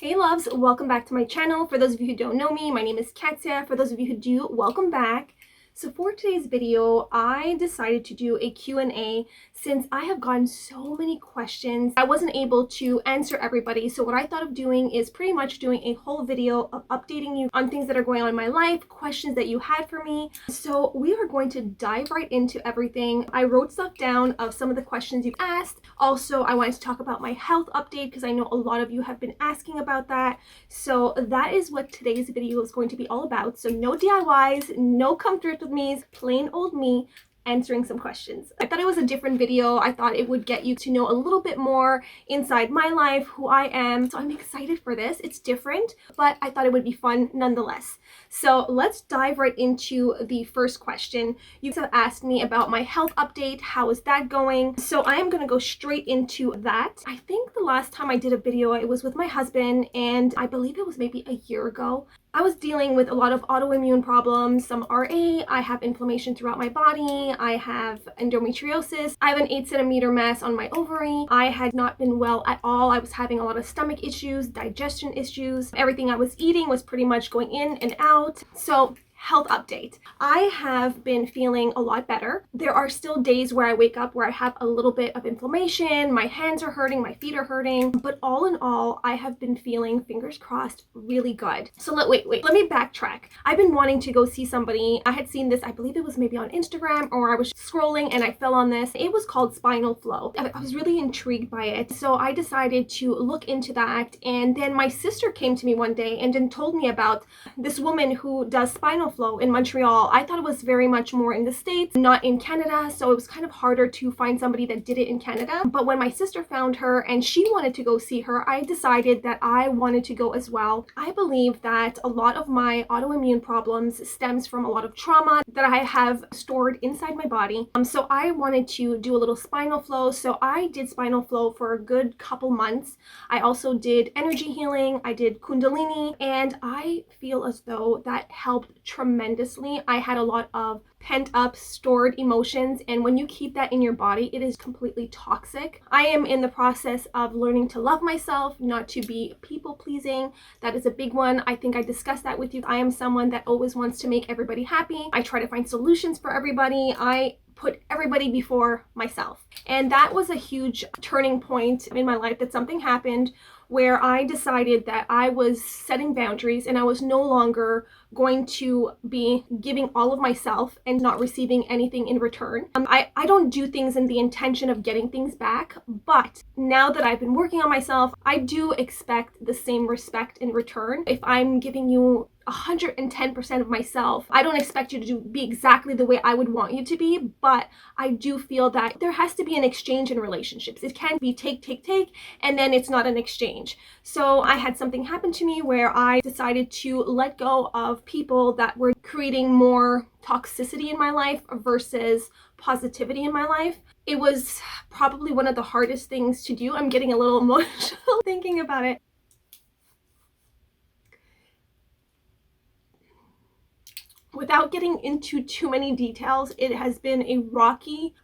Hey loves, welcome back to my channel. For those of you who don't know me, my name is Katia. For those of you who do, welcome back. So for today's video, I decided to do a Q&A since I have gotten so many questions. I wasn't able to answer everybody. So what I thought of doing is pretty much doing a whole video of updating you on things that are going on in my life, questions that you had for me. So we are going to dive right into everything. I wrote stuff down of some of the questions you asked. Also, I wanted to talk about my health update because I know a lot of you have been asking about that. So that is what today's video is going to be all about. So no DIYs, no come thrift with me, plain old me answering some questions. I thought it was a different video. I thought it would get you to know a little bit more inside my life, who I am. So I'm excited for this. It's different, but I thought it would be fun nonetheless. So let's dive right into the first question. You have asked me about my health update. How is that going? So I am going to go straight into that. I think the last time I did a video, it was with my husband, and I believe it was maybe a year ago. I was dealing with a lot of autoimmune problems, some RA, I have inflammation throughout my body, I have endometriosis, I have an 8 centimeter mass on my ovary, I had not been well at all, I was having a lot of stomach issues, digestion issues, everything I was eating was pretty much going in and out. So health update. I have been feeling a lot better. There are still days where I wake up where I have a little bit of inflammation, my hands are hurting, my feet are hurting, but all in all, I have been feeling, fingers crossed, really good. So let me backtrack. I've been wanting to go see somebody. I had seen this, I believe it was maybe on Instagram, or I was scrolling and I fell on this. It was called spinal flow. I was really intrigued by it. So I decided to look into that. And then my sister came to me one day and then told me about this woman who does spinal flow in Montreal. I thought it was very much more in the States, not in Canada, so it was kind of harder to find somebody that did it in Canada. But when my sister found her and she wanted to go see her, I decided that I wanted to go as well. I believe that a lot of my autoimmune problems stems from a lot of trauma that I have stored inside my body. So I wanted to do a little spinal flow. So I did spinal flow for a good couple months. I also did energy healing, I did Kundalini, and I feel as though that helped tremendously. I had a lot of pent up stored emotions, and when you keep that in your body, it is completely toxic. I am in the process of learning to love myself, not to be people pleasing. That is a big one. I think I discussed that with you. I am someone that always wants to make everybody happy. I try to find solutions for everybody. I put everybody before myself. And that was a huge turning point in my life, that something happened where I decided that I was setting boundaries and I was no longer going to be giving all of myself and not receiving anything in return. I don't do things in the intention of getting things back, but now that I've been working on myself, I do expect the same respect in return. If I'm giving you 110% of myself, I don't expect you to be exactly the way I would want you to be, but I do feel that there has to be an exchange in relationships. It can't be take, and then it's not an exchange. So I had something happen to me where I decided to let go of people that were creating more toxicity in my life versus positivity in my life. It was probably one of the hardest things to do. I'm getting a little emotional thinking about it. Without getting into too many details, it has been a rocky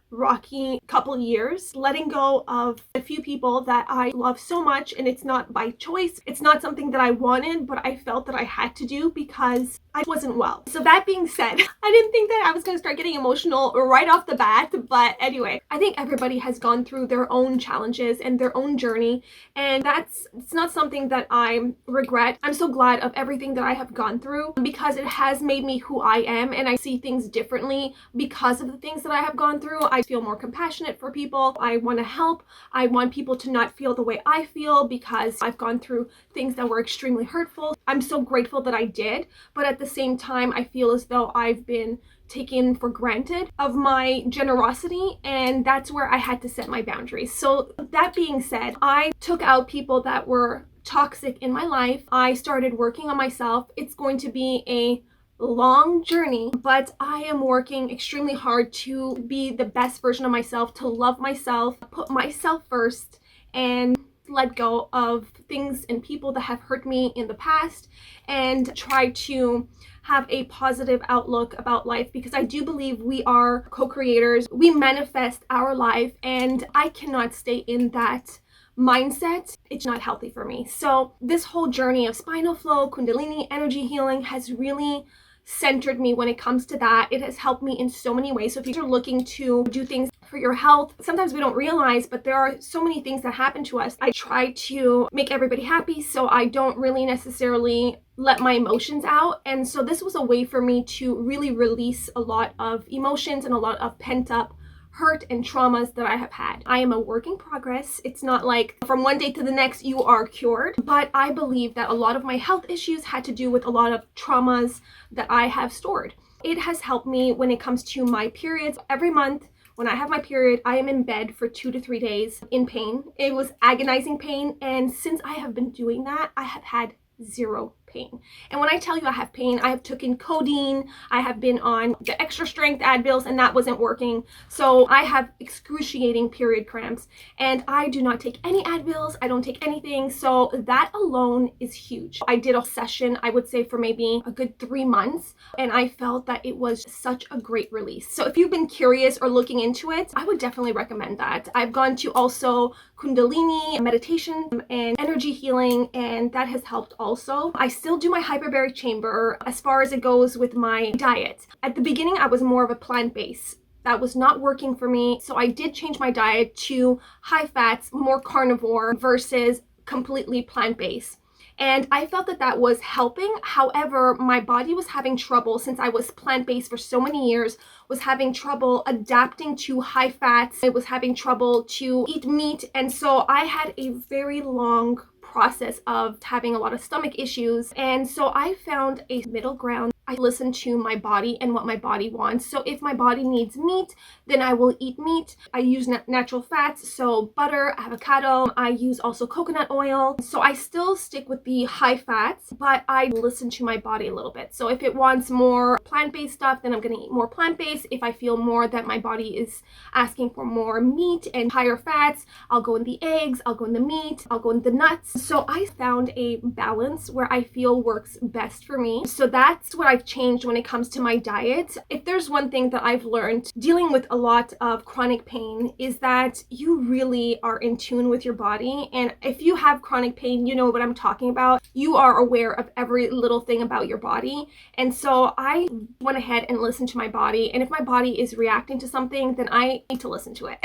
couple years, letting go of a few people that I love so much, and it's not by choice. It's not something that I wanted, but I felt that I had to do because I wasn't well. So that being said, I didn't think that I was going to start getting emotional right off the bat, but anyway, I think everybody has gone through their own challenges and their own journey, and it's not something that I regret. I'm so glad of everything that I have gone through because it has made me who I am, and I see things differently because of the things that I have gone through. I feel more compassionate for people. I want to help. I want people to not feel the way I feel because I've gone through things that were extremely hurtful. I'm so grateful that I did, but at the same time, I feel as though I've been taken for granted of my generosity, and that's where I had to set my boundaries. So that being said, I took out people that were toxic in my life. I started working on myself. It's going to be a long journey, but I am working extremely hard to be the best version of myself, to love myself, put myself first, and let go of things and people that have hurt me in the past, and try to have a positive outlook about life, because I do believe we are co-creators. We manifest our life, and I cannot stay in that mindset, it's not healthy for me. So this whole journey of spinal flow, Kundalini, energy healing has really centered me when it comes to that. It has helped me in so many ways. So if you're looking to do things for your health, sometimes we don't realize, but there are so many things that happen to us. I try to make everybody happy, so I don't really necessarily let my emotions out. And so this was a way for me to really release a lot of emotions and a lot of pent up hurt and traumas that I have had. I am a work in progress. It's not like from one day to the next you are cured, but I believe that a lot of my health issues had to do with a lot of traumas that I have stored. It has helped me when it comes to my periods. Every month when I have my period, I am in bed for 2 to 3 days in pain. It was agonizing pain, and since I have been doing that, I have had zero pain. And when I tell you I have pain, I have taken codeine, I have been on the extra strength Advils, and that wasn't working. So I have excruciating period cramps, and I do not take any Advils, I don't take anything. So that alone is huge. I did a session, I would say, for maybe a good 3 months, and I felt that it was such a great release. So if you've been curious or looking into it, I would definitely recommend that. I've gone to also Kundalini meditation and energy healing, and that has helped also. I still do my hyperbaric chamber as far as it goes with my diet. At the beginning, I was more of a plant-based. That was not working for me. So I did change my diet to high fats, more carnivore versus completely plant-based. And I felt that that was helping. However, my body was having trouble, since I was plant-based for so many years, was having trouble adapting to high fats. It was having trouble to eat meat. And so I had a very long process of having a lot of stomach issues. And so I found a middle ground. I listen to my body and what my body wants. So if my body needs meat, then I will eat meat. I use natural fats, so butter, avocado. I use also coconut oil. So I still stick with the high fats, but I listen to my body a little bit. So if it wants more plant-based stuff, then I'm going to eat more plant-based. If I feel more that my body is asking for more meat and higher fats, I'll go in the eggs, I'll go in the meat, I'll go in the nuts. So I found a balance where I feel works best for me. So that's what I've changed when it comes to my diet. If there's one thing that I've learned dealing with a lot of chronic pain, is that you really are in tune with your body. And if you have chronic pain, you know what I'm talking about. You are aware of every little thing about your body. And so I went ahead and listened to my body. And if my body is reacting to something, then I need to listen to it.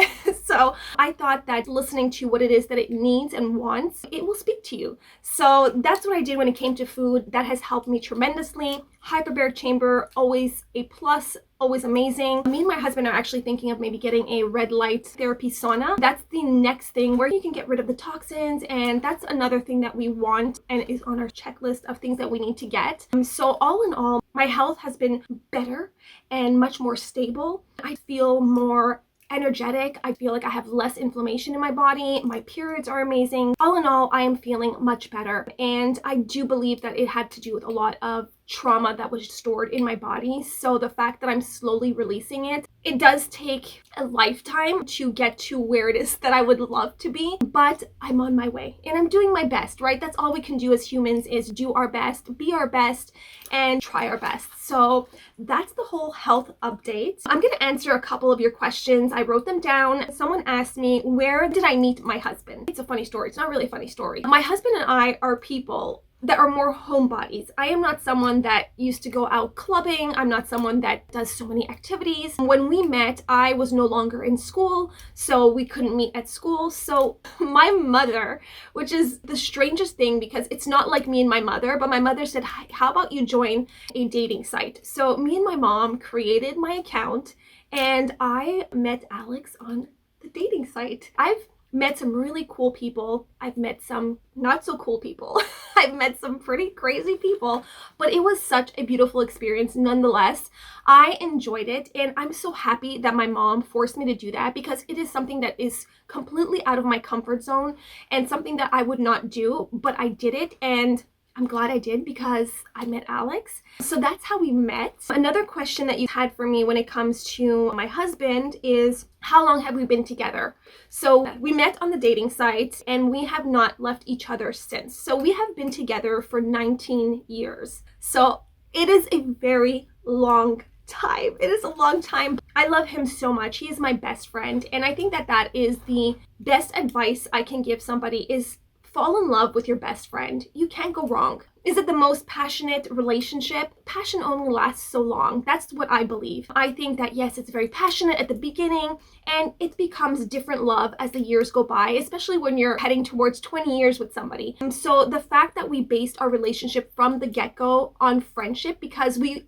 So I thought that listening to what it is that it needs and wants, it will speak to you. So that's what I did when it came to food. That has helped me tremendously. Hyperbaric chamber, always a plus, always amazing. Me and my husband are actually thinking of maybe getting a red light therapy sauna. That's the next thing where you can get rid of the toxins, and that's another thing that we want and is on our checklist of things that we need to get. So all in all, my health has been better and much more stable. I feel more energetic. I feel like I have less inflammation in my body. My periods are amazing. All in all, I am feeling much better. And I do believe that it had to do with a lot of trauma that was stored in my body. So the fact that I'm slowly releasing it, it does take a lifetime to get to where it is that I would love to be, but I'm on my way and I'm doing my best, right? That's all we can do as humans, is do our best, be our best, and try our best. So that's the whole health update. I'm going to answer a couple of your questions. I wrote them down. Someone asked me, where did I meet my husband? It's a funny story. It's not really a funny story. My husband and I are people that are more homebodies. I am not someone that used to go out clubbing. I'm not someone that does so many activities. When we met, I was no longer in school, so we couldn't meet at school. So my mother, which is the strangest thing because it's not like me and my mother, but my mother said, how about you join a dating site? So me and my mom created my account, and I met Alex on the dating site. I've met some really cool people. I've met some not so cool people. I've met some pretty crazy people, but it was such a beautiful experience nonetheless. I enjoyed it, and I'm so happy that my mom forced me to do that, because it is something that is completely out of my comfort zone and something that I would not do, but I did it, and I'm glad I did because I met Alex. So that's how we met. Another question that you had for me when it comes to my husband is, how long have we been together? So we met on the dating site and we have not left each other since. So we have been together for 19 years. So it is a very long time. It is a long time. I love him so much. He is my best friend. And I think that that is the best advice I can give somebody is fall in love with your best friend. You can't go wrong. Is it the most passionate relationship? Passion only lasts so long. That's what I believe. I think that yes, it's very passionate at the beginning and it becomes different love as the years go by, especially when you're heading towards 20 years with somebody. And so the fact that we based our relationship from the get-go on friendship, because we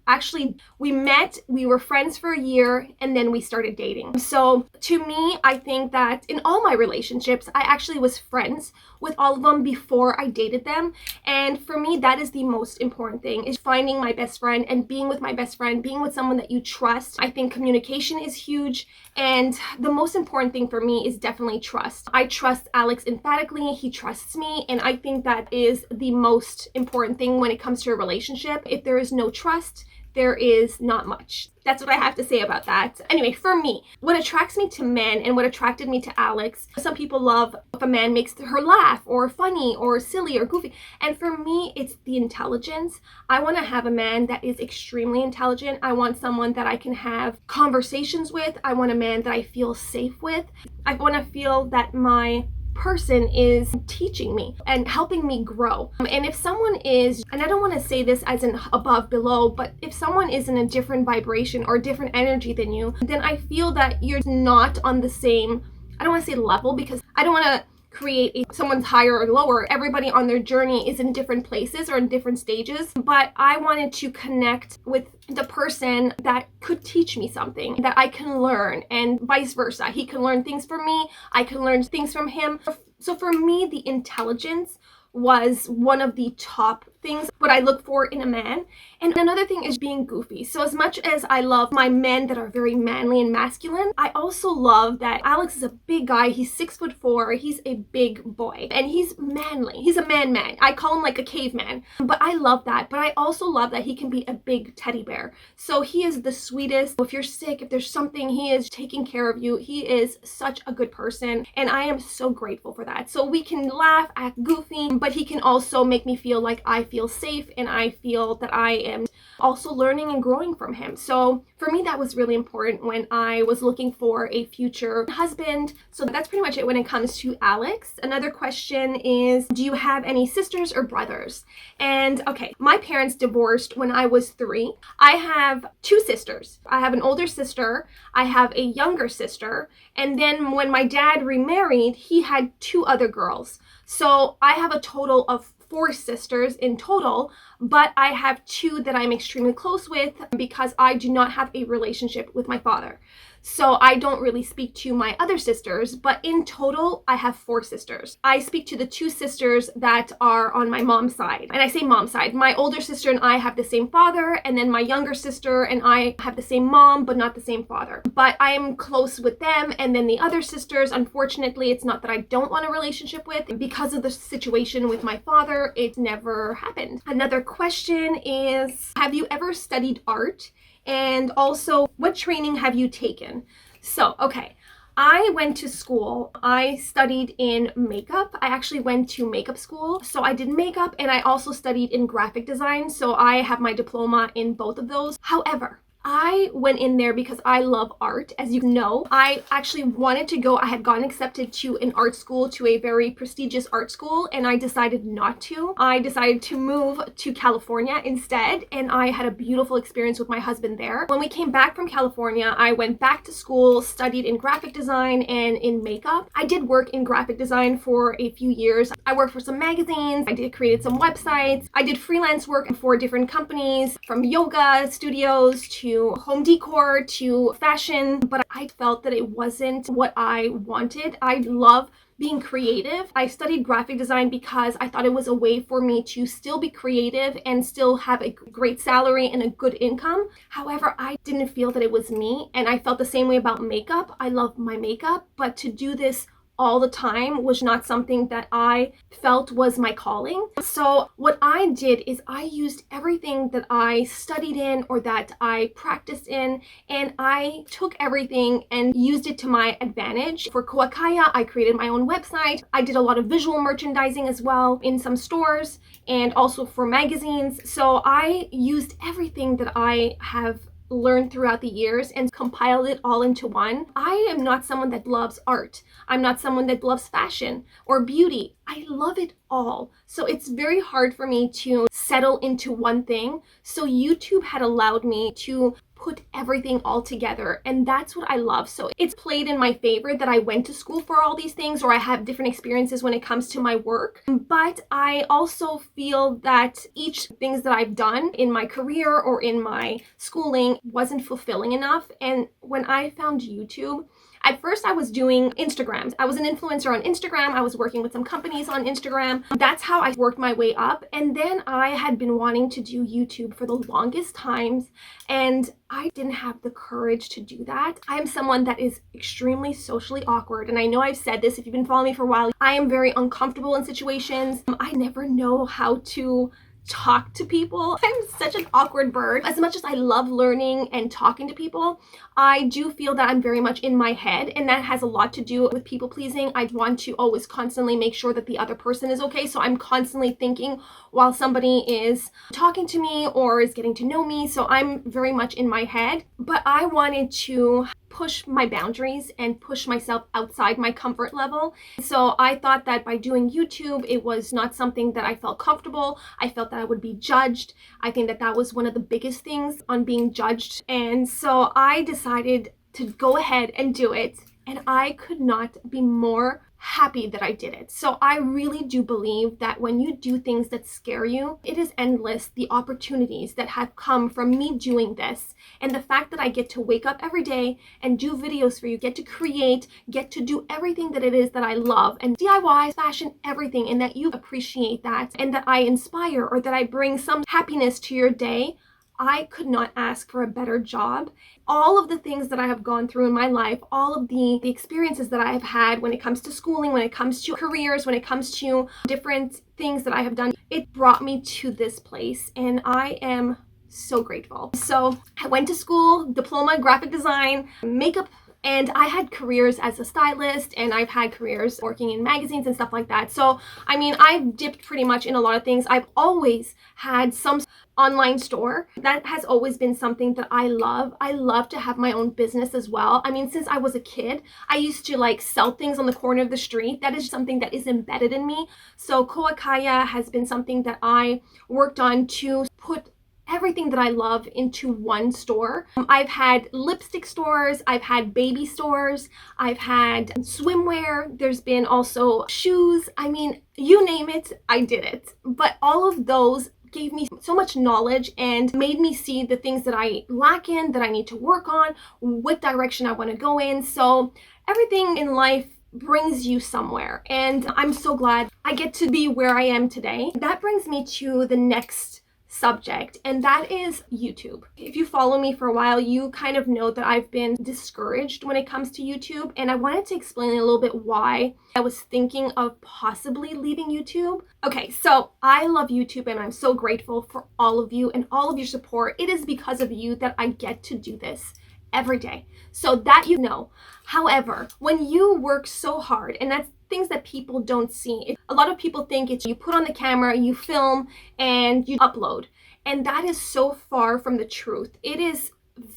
met, we were friends for a year and then we started dating. So to me, I think that in all my relationships, I actually was friends with all of them before I dated them. And for me, that is the most important thing, is finding my best friend and being with my best friend, being with someone that you trust. I think communication is huge. And the most important thing for me is definitely trust. I trust Alex emphatically. He trusts me. And I think that is the most important thing when it comes to a relationship. If there is no trust, there is not much. That's what I have to say about that. Anyway, for me, what attracts me to men and what attracted me to Alex, some people love if a man makes her laugh or funny or silly or goofy. And for me, it's the intelligence. I want to have a man that is extremely intelligent. I want someone that I can have conversations with. I want a man that I feel safe with. I want to feel that my person is teaching me and helping me grow. And if someone is, and I don't want to say this as an above below, but if someone is in a different vibration or different energy than you, then I feel that you're not on the same, I don't want to say level, because I don't want to create someone's higher or lower. Everybody on their journey is in different places or in different stages, but I wanted to connect with the person that could teach me something that I can learn, and vice versa. He can learn things from me, I can learn things from him. So for me, the intelligence was one of the top things what I look for in a man. And another thing is being goofy. So as much as I love my men that are very manly and masculine, I also love that Alex is a big guy. He's 6'4". He's a big boy and he's manly. He's a man. I call him like a caveman, but I love that. But I also love that he can be a big teddy bear. So he is the sweetest. If you're sick, if there's something, he is taking care of you. He is such a good person. And I am so grateful for that. So we can laugh, act goofy, but he can also make me feel like I feel safe and I feel that I am also learning and growing from him. So for me, that was really important when I was looking for a future husband. So that's pretty much it when it comes to Alex. Another question is, do you have any sisters or brothers? And okay, my parents divorced when I was 3. I have 2 sisters. I have an older sister, I have a younger sister, and then when my dad remarried, he had 2 other girls. So I have a total of 4 sisters in total, but I have 2 that I'm extremely close with because I do not have a relationship with my father. So I don't really speak to my other sisters, but in total, I have 4 sisters. I speak to the 2 sisters that are on my mom's side. And I say mom's side, my older sister and I have the same father, and then my younger sister and I have the same mom, but not the same father. But I am close with them, and then the other sisters, unfortunately, it's not that I don't want a relationship with. Because of the situation with my father, it never happened. Another question is, have you ever studied art? And also, what training have you taken? So, okay, I went to school. I studied in makeup. I actually went to makeup school. So I did makeup and I also studied in graphic design. So I have my diploma in both of those. However, I went in there because I love art. As you know, I actually wanted to go. I had gotten accepted to an art school, to a very prestigious art school, and I decided not to. I decided to move to California instead, and I had a beautiful experience with my husband there. When we came back from California, I went back to school, studied in graphic design and in makeup. I did work in graphic design for a few years. I worked for some magazines. I created some websites. I did freelance work for different companies, from yoga studios to home decor to fashion, but I felt that it wasn't what I wanted. I love being creative. I studied graphic design because I thought it was a way for me to still be creative and still have a great salary and a good income. However, I didn't feel that it was me, and I felt the same way about makeup. I love my makeup, but to do this all the time was not something that I felt was my calling. So what I did is I used everything that I studied in or that I practiced in, and I took everything and used it to my advantage. For Katia, I created my own website. I did a lot of visual merchandising as well in some stores and also for magazines. So I used everything that I have learned throughout the years and compiled it all into one. I am not someone that loves art. I'm not someone that loves fashion or beauty. I love it all. So it's very hard for me to settle into one thing. So YouTube had allowed me to put everything all together, and that's what I love. So it's played in my favor that I went to school for all these things, or I have different experiences when it comes to my work. But I also feel that each things that I've done in my career or in my schooling wasn't fulfilling enough. And when I found YouTube, at first I was doing Instagrams. I was an influencer on Instagram. I was working with some companies on Instagram. That's how I worked my way up. And then I had been wanting to do YouTube for the longest times, and I didn't have the courage to do that. I am someone that is extremely socially awkward. And I know I've said this, if you've been following me for a while, I am very uncomfortable in situations. I never know how to talk to people. I'm such an awkward bird. As much as I love learning and talking to people, I do feel that I'm very much in my head, and that has a lot to do with people pleasing. I want to always constantly make sure that the other person is okay. So I'm constantly thinking while somebody is talking to me or is getting to know me. So I'm very much in my head, but I wanted to push my boundaries and push myself outside my comfort level. So I thought that by doing YouTube, it was not something that I felt comfortable. I felt that I would be judged. I think that that was one of the biggest things, on being judged. And so I decided to go ahead and do it. And I could not be more happy that I did it. So I really do believe that when you do things that scare you, it is endless, the opportunities that have come from me doing this. And the fact that I get to wake up every day and do videos for you, get to create, get to do everything that it is that I love, and DIY, fashion, everything, and that you appreciate that, and that I inspire, or that I bring some happiness to your day, I could not ask for a better job. All of the things that I have gone through in my life, all of the experiences that I have had when it comes to schooling, when it comes to careers, when it comes to different things that I have done, it brought me to this place, and I am so grateful. So I went to school, diploma, graphic design, makeup, and I had careers as a stylist, and I've had careers working in magazines and stuff like that. So, I mean, I've dipped pretty much in a lot of things. I've always had some online store. That has always been something that I love. I love to have my own business as well. I mean, since I was a kid, I used to like sell things on the corner of the street. That is something that is embedded in me. So Katia has been something that I worked on to put everything that I love into one store. I've had lipstick stores, I've had baby stores, I've had swimwear, there's been also shoes. I mean, you name it, I did it. But all of those gave me so much knowledge and made me see the things that I lack in, that I need to work on, what direction I want to go in. So everything in life brings you somewhere, and I'm so glad I get to be where I am today. That brings me to the next subject, and that is YouTube. If you follow me for a while, you kind of know that I've been discouraged when it comes to YouTube, and I wanted to explain a little bit why I was thinking of possibly leaving YouTube. Okay, so I love YouTube, and I'm so grateful for all of you and all of your support. It is because of you that I get to do this every day, so that you know. However, when you work so hard, and that's things that people don't see. A lot of people think it's you put on the camera, you film, and you upload. And that is so far from the truth. It is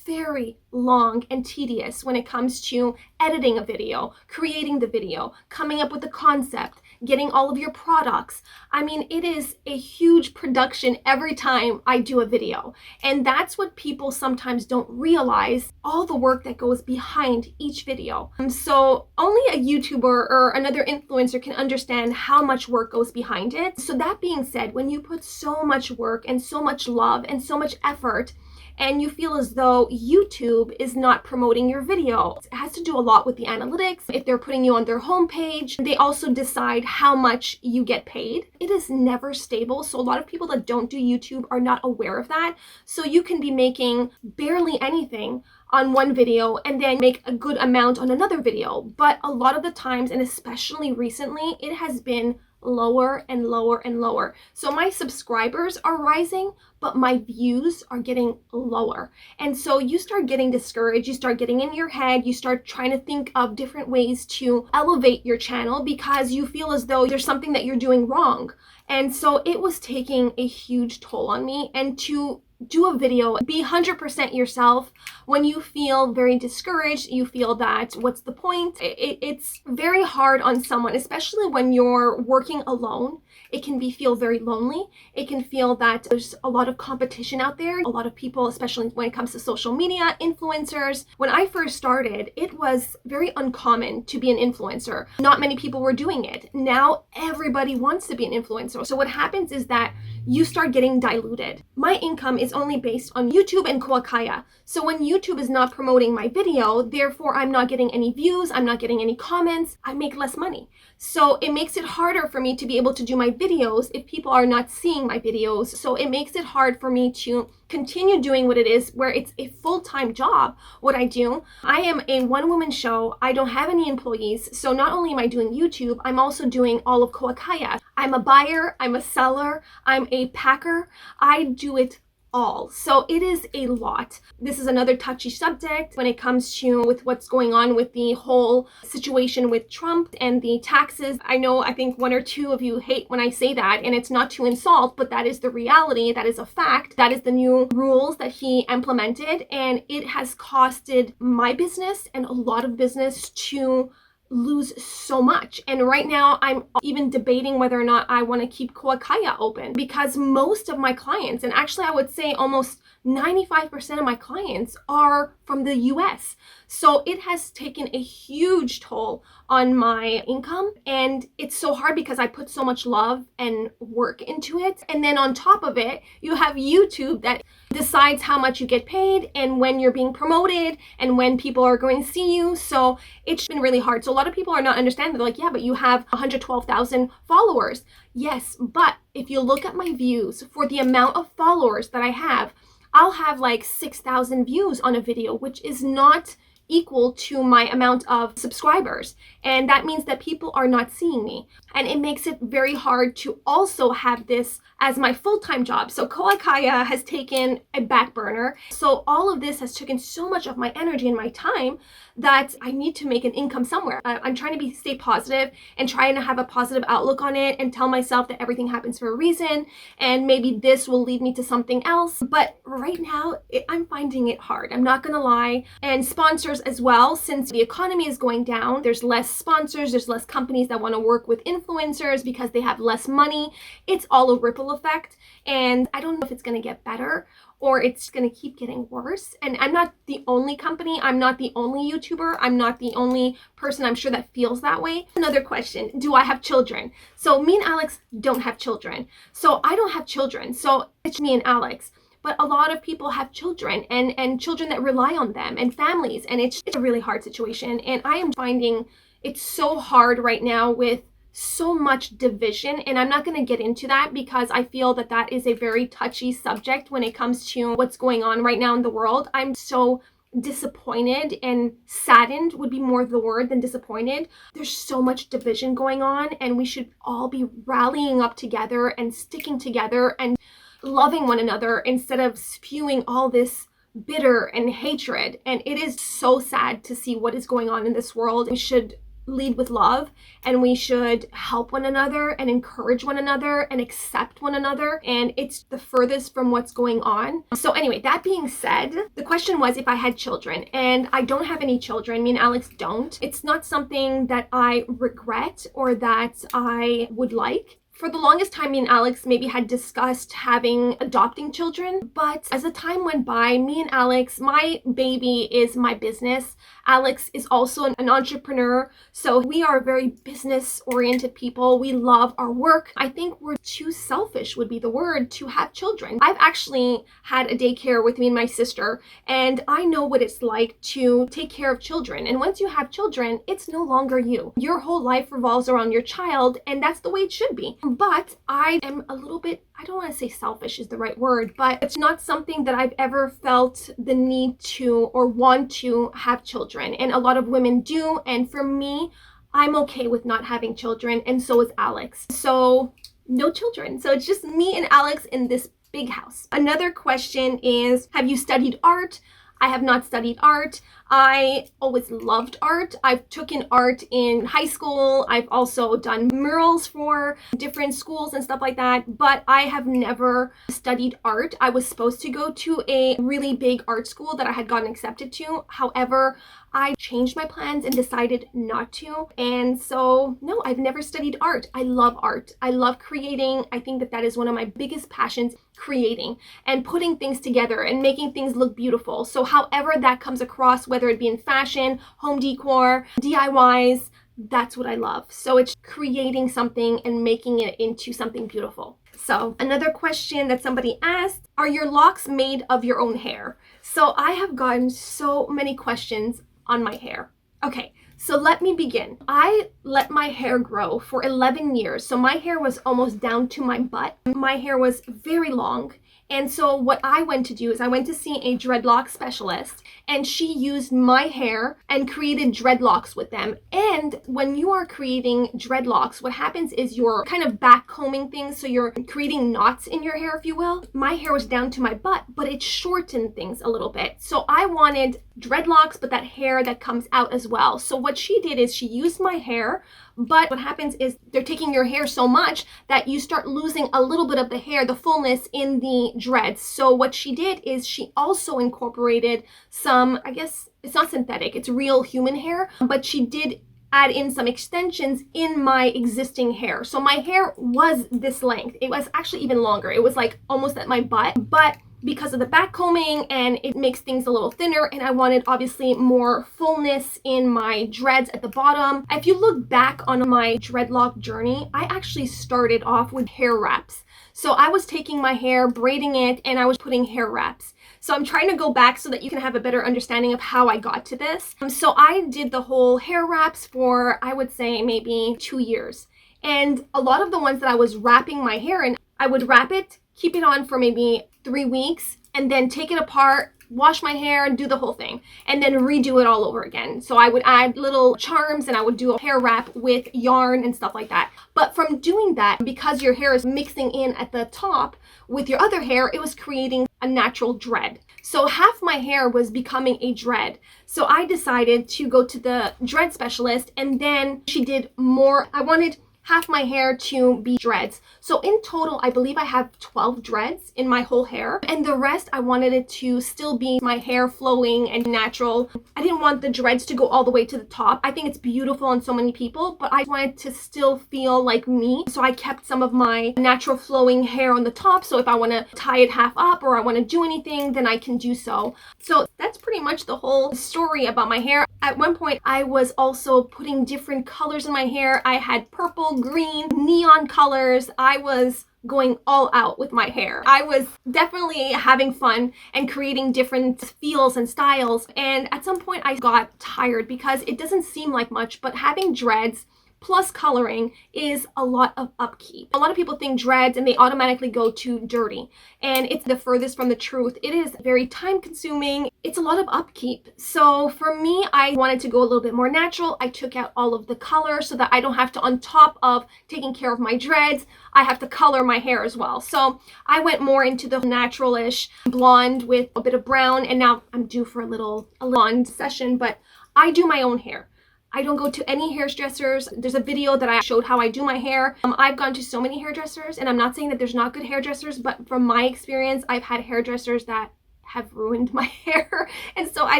very long and tedious when it comes to editing a video, creating the video, coming up with the concept, getting all of your products. I mean, it is a huge production every time I do a video. And that's what people sometimes don't realize, all the work that goes behind each video. So only a YouTuber or another influencer can understand how much work goes behind it. So that being said, when you put so much work and so much love and so much effort, and you feel as though YouTube is not promoting your video, it has to do a lot with the analytics. If they're putting you on their homepage, they also decide how much you get paid. It is never stable. So a lot of people that don't do YouTube are not aware of that. So you can be making barely anything on one video and then make a good amount on another video. But a lot of the times, and especially recently, it has been lower and lower and lower. So my subscribers are rising, but my views are getting lower. And so you start getting discouraged, you start getting in your head, you start trying to think of different ways to elevate your channel because you feel as though there's something that you're doing wrong. And so it was taking a huge toll on me. And to do a video, be 100% yourself. When you feel very discouraged, you feel that what's the point? It's very hard on someone, especially when you're working alone. It can feel very lonely. It can feel that there's a lot of competition out there. A lot of people, especially when it comes to social media, influencers. When I first started, it was very uncommon to be an influencer. Not many people were doing it. Now everybody wants to be an influencer. So what happens is that you start getting diluted. My income is only based on YouTube and Katia. So when YouTube is not promoting my video, therefore I'm not getting any views, I'm not getting any comments, I make less money. So it makes it harder for me to be able to do my videos if people are not seeing my videos. So it makes it hard for me to continue doing what it is, where it's a full-time job, what I do. I am a one-woman show. I don't have any employees. So not only am I doing YouTube, I'm also doing all of Katia. I'm a buyer, I'm a seller, I'm a packer. I do it all. So it is a lot. This is another touchy subject when it comes to with what's going on with the whole situation with Trump and the taxes. I think one or two of you hate when I say that, and it's not to insult, but that is the reality. That is a fact. That is the new rules that he implemented, and it has costed my business and a lot of business to lose so much. And right now I'm even debating whether or not I want to keep Katia open, because most of my clients, and actually I would say almost 95% of my clients, are from the US. So it has taken a huge toll on my income, and it's so hard because I put so much love and work into it. And then on top of it, you have YouTube that decides how much you get paid and when you're being promoted and when people are going to see you. So it's been really hard. So a lot of people are not understanding. They're like, yeah, but you have 112,000 followers. Yes, but if you look at my views for the amount of followers that I have, I'll have like 6,000 views on a video, which is not equal to my amount of subscribers. And that means that people are not seeing me. And it makes it very hard to also have this as my full-time job. So Katia has taken a back burner. So all of this has taken so much of my energy and my time that I need to make an income somewhere. I'm trying to stay positive and trying to have a positive outlook on it and tell myself that everything happens for a reason, and maybe this will lead me to something else. But right now, I'm finding it hard. I'm not gonna lie. And sponsors as well, since the economy is going down, there's less sponsors, there's less companies that want to work with influencers because they have less money. It's all a ripple effect, and I don't know if it's gonna get better or it's going to keep getting worse. And I'm not the only company. I'm not the only YouTuber. I'm not the only person, I'm sure, that feels that way. Another question, do I have children? So me and Alex don't have children. So I don't have children. So it's me and Alex. But a lot of people have children and children that rely on them and families. And it's a really hard situation. And I am finding it's so hard right now with so much division, and I'm not going to get into that because I feel that that is a very touchy subject when it comes to what's going on right now in the world. I'm so disappointed and saddened would be more the word than disappointed. There's so much division going on, and we should all be rallying up together and sticking together and loving one another instead of spewing all this bitter and hatred. And it is so sad to see what is going on in this world. We should lead with love, and we should help one another and encourage one another and accept one another, and it's the furthest from what's going on. So anyway, that being said, the question was if I had children, and I don't have any children. Me and Alex don't. It's not something that I regret or that I would like. For the longest time, me and Alex maybe had discussed adopting children, but as the time went by, me and Alex, my baby is my business. Alex is also an entrepreneur, so we are very business-oriented people. We love our work. I think we're too selfish, would be the word, to have children. I've actually had a daycare with me and my sister, and I know what it's like to take care of children. And once you have children, it's no longer you. Your whole life revolves around your child, and that's the way it should be. But I am a little bit, I don't want to say selfish is the right word, but it's not something that I've ever felt the need to or want to have children. And a lot of women do. And for me, I'm okay with not having children. And so is Alex. So no children. So it's just me and Alex in this big house. Another question is, have you studied art? I have not studied art. I always loved art. I've taken art in high school. I've also done murals for different schools and stuff like that, but I have never studied art. I was supposed to go to a really big art school that I had gotten accepted to. However, I changed my plans and decided not to. And so, no, I've never studied art. I love art. I love creating. I think that that is one of my biggest passions, creating and putting things together and making things look beautiful. So however that comes across, whether it be in fashion, home decor, DIYs, that's what I love. So it's creating something and making it into something beautiful. So another question that somebody asked, are your locks made of your own hair? So I have gotten so many questions on my hair. Okay, so let me begin. I let my hair grow for 11 years. So my hair was almost down to my butt. My hair was very long. And so what I went to do is I went to see a dreadlock specialist, and she used my hair and created dreadlocks with them. And when you are creating dreadlocks, what happens is you're kind of back combing things. So you're creating knots in your hair, if you will. My hair was down to my butt, but it shortened things a little bit. So I wanted dreadlocks, but that hair that comes out as well. So what she did is she used my hair, but what happens is they're taking your hair so much that you start losing a little bit of the hair, the fullness in the dreads. So what she did is she also incorporated some, I guess it's not synthetic, it's real human hair, but she did add in some extensions in my existing hair. So my hair was this length. It was actually even longer. It was like almost at my butt, but because of the back combing and it makes things a little thinner, and I wanted obviously more fullness in my dreads at the bottom. If you look back on my dreadlock journey, I actually started off with hair wraps. So I was taking my hair, braiding it, and I was putting hair wraps. So I'm trying to go back so that you can have a better understanding of how I got to this. So I did the whole hair wraps for, I would say, maybe 2 years. And a lot of the ones that I was wrapping my hair in, I would wrap it, keep it on for maybe 3 weeks, and then take it apart, wash my hair, and do the whole thing, and then redo it all over again. So I would add little charms, and I would do a hair wrap with yarn and stuff like that. But from doing that, because your hair is mixing in at the top with your other hair, it was creating a natural dread. So half my hair was becoming a dread. So I decided to go to the dread specialist, and then she did more. I wanted half my hair to be dreads. So in total, I believe I have 12 dreads in my whole hair, and the rest I wanted it to still be my hair flowing and natural. I didn't want the dreads to go all the way to the top. I think it's beautiful on so many people, but I wanted to still feel like me. So I kept some of my natural flowing hair on the top. So if I want to tie it half up or I want to do anything, then I can do so. So that's pretty much the whole story about my hair. At one point, I was also putting different colors in my hair. I had purple, green, neon colors. I was going all out with my hair. I was definitely having fun and creating different feels and styles. And at some point I got tired because it doesn't seem like much, but having dreads plus coloring is a lot of upkeep. A lot of people think dreads and they automatically go to dirty, and it's the furthest from the truth. It is very time consuming. It's a lot of upkeep. So for me, I wanted to go a little bit more natural. I took out all of the color so that I don't have to, on top of taking care of my dreads, I have to color my hair as well. So I went more into the natural-ish blonde with a bit of brown, and now I'm due for a blonde session, but I do my own hair. I don't go to any hairdressers. There's a video that I showed how I do my hair. I've gone to so many hairdressers, and I'm not saying that there's not good hairdressers, but from my experience, I've had hairdressers that have ruined my hair, and so I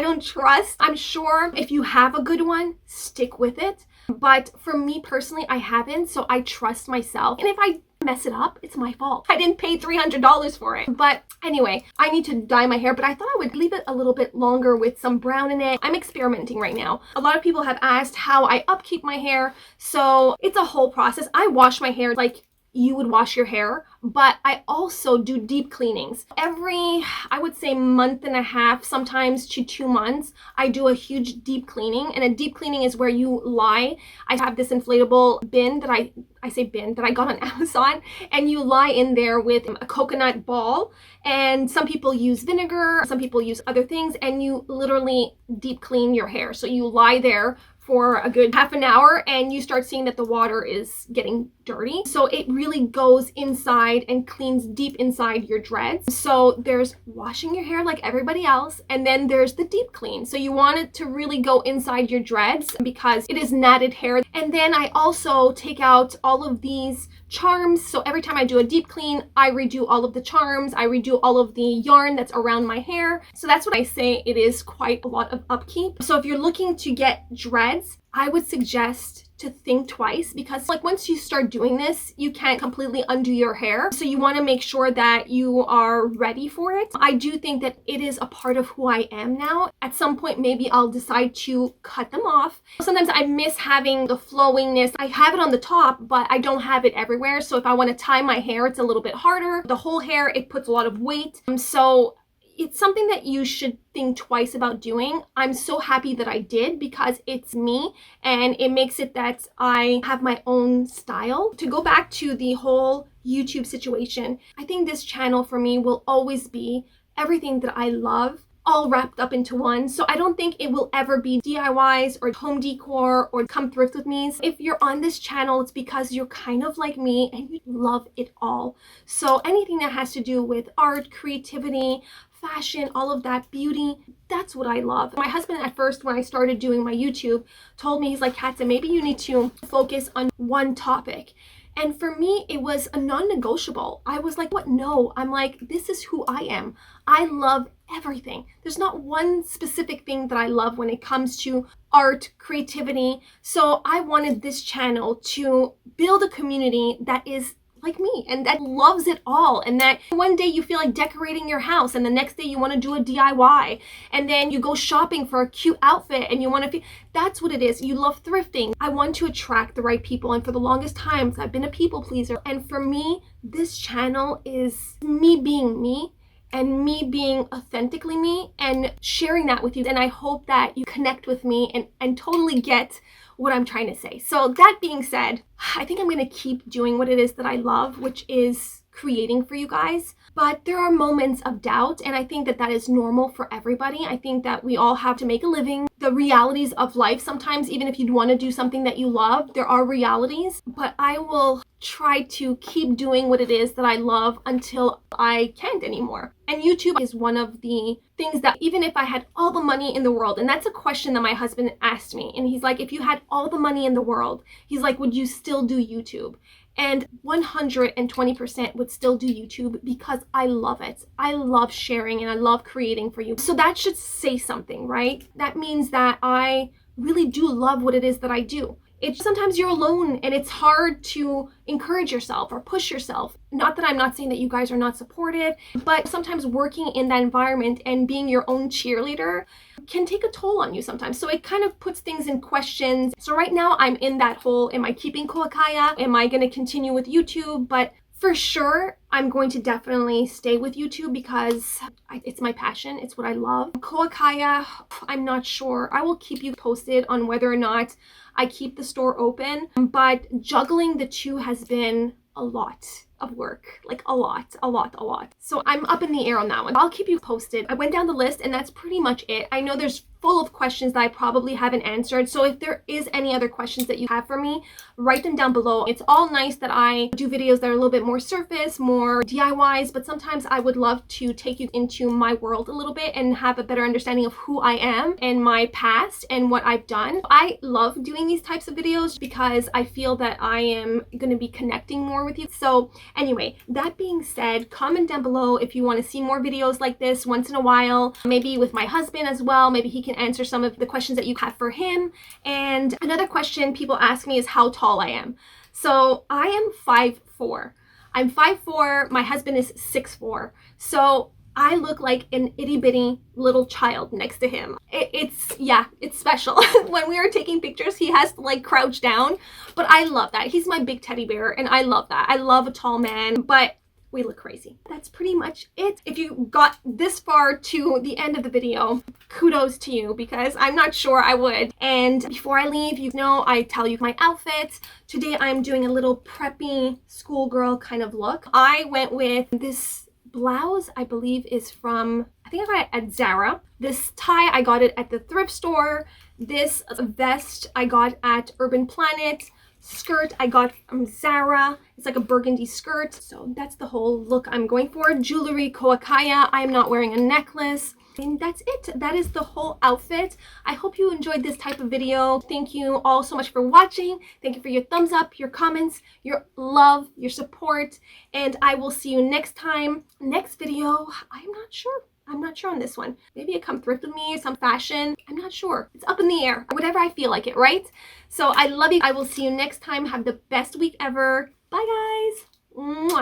don't trust. I'm sure if you have a good one, stick with it. But for me personally, I haven't, so I trust myself. And if I mess it up, it's my fault. I didn't pay $300 for it. But anyway, I need to dye my hair, but I thought I would leave it a little bit longer with some brown in it. I'm experimenting right now. A lot of people have asked how I upkeep my hair, so it's a whole process. I wash my hair like you would wash your hair, but I also do deep cleanings. Every, I would say, month and a half, sometimes to 2 months, I do a huge deep cleaning. And a deep cleaning is where you lie. I have this inflatable bin that I got on Amazon, and you lie in there with a coconut ball, and some people use vinegar, some people use other things, and you literally deep clean your hair. So you lie there for a good half an hour and you start seeing that the water is getting dirty. So it really goes inside and cleans deep inside your dreads. So there's washing your hair like everybody else, and then there's the deep clean. So you want it to really go inside your dreads because it is matted hair. And then I also take out all of these charms. So every time I do a deep clean, I redo all of the charms. I redo all of the yarn that's around my hair. So that's what I say, it is quite a lot of upkeep. So if you're looking to get dreads, I would suggest to think twice, because like once you start doing this, you can't completely undo your hair. So you want to make sure that you are ready for it. I do think that it is a part of who I am now. At some point, maybe I'll decide to cut them off. Sometimes I miss having the flowingness. I have it on the top, but I don't have it everywhere. So if I want to tie my hair, it's a little bit harder. The whole hair, it puts a lot of weight. So it's something that you should think twice about doing. I'm so happy that I did because it's me and it makes it that I have my own style. To go back to the whole YouTube situation, I think this channel for me will always be everything that I love, all wrapped up into one. So I don't think it will ever be DIYs or home decor or come thrift with me. If you're on this channel, it's because you're kind of like me and you love it all. So anything that has to do with art, creativity, fashion, all of that, beauty, that's what I love. My husband at first, when I started doing my YouTube, told me, he's like, Katia, maybe you need to focus on one topic. And for me, it was a non-negotiable. I was like, what? No. I'm like, this is who I am. I love everything. There's not one specific thing that I love when it comes to art, creativity. So I wanted this channel to build a community that is like me and that loves it all, and that one day you feel like decorating your house and the next day you want to do a DIY, and then you go shopping for a cute outfit and you want to feel, that's what it is. You love thrifting. I want to attract the right people, and for the longest times I've been a people pleaser, and for me this channel is me being me and me being authentically me and sharing that with you. And I hope that you connect with me and totally get what I'm trying to say. So that being said, I think I'm going to keep doing what it is that I love, which is creating for you guys. But there are moments of doubt, and I think that that is normal for everybody. I think that we all have to make a living. The realities of life, sometimes even if you want to do something that you love, there are realities. But I will try to keep doing what it is that I love until I can't anymore. And YouTube is one of the things that even if I had all the money in the world, and that's a question that my husband asked me, and he's like, if you had all the money in the world, he's like, would you still do YouTube? And 120% would still do YouTube because I love it. I love sharing and I love creating for you. So that should say something, right? That means that I really do love what it is that I do. It's sometimes you're alone and it's hard to encourage yourself or push yourself. Not that I'm not saying that you guys are not supportive, but sometimes working in that environment and being your own cheerleader can take a toll on you sometimes. So it kind of puts things in questions. So right now I'm in that whole, am I keeping Koakaya? Am I going to continue with YouTube? But for sure, I'm going to definitely stay with YouTube because it's my passion. It's what I love. Koakaya, I'm not sure. I will keep you posted on whether or not I keep the store open, but juggling the two has been a lot of work, like a lot. So I'm up in the air on that one. I'll keep you posted. I went down the list and that's pretty much it. I know there's full of questions that I probably haven't answered. So if there is any other questions that you have for me, write them down below. It's all nice that I do videos that are a little bit more surface, more DIYs, but sometimes I would love to take you into my world a little bit and have a better understanding of who I am and my past and what I've done. I love doing these types of videos because I feel that I am going to be connecting more with you. So anyway, that being said, comment down below if you want to see more videos like this once in a while, maybe with my husband as well. Maybe he can answer some of the questions that you have for him. And another question people ask me is how tall I am. So I am 5'4". I'm 5'4". My husband is 6'4". So I look like an itty bitty little child next to him. It's special. When we are taking pictures, he has to like crouch down, but I love that. He's my big teddy bear and I love that. I love a tall man, but we look crazy. That's pretty much it. If you got this far to the end of the video, kudos to you because I'm not sure I would. And before I leave, you know, I tell you my outfit. Today I'm doing a little preppy schoolgirl kind of look. I went with this blouse, I believe, is from, I think I got it at Zara. This tie, I got it at the thrift store. This vest, I got at Urban Planet. Skirt, I got from Zara. It's like a burgundy skirt. So that's the whole look I'm going for. Jewelry, Katia. I am not wearing a necklace. And that's it. That is the whole outfit. I hope you enjoyed this type of video. Thank you all so much for watching. Thank you for your thumbs up, your comments, your love, your support. And I will see you next time. Next video, I'm not sure. I'm not sure on this one. Maybe it come thrift with me, some fashion. I'm not sure. It's up in the air. Whatever I feel like it, right? So I love you. I will see you next time. Have the best week ever. Bye, guys. Mwah.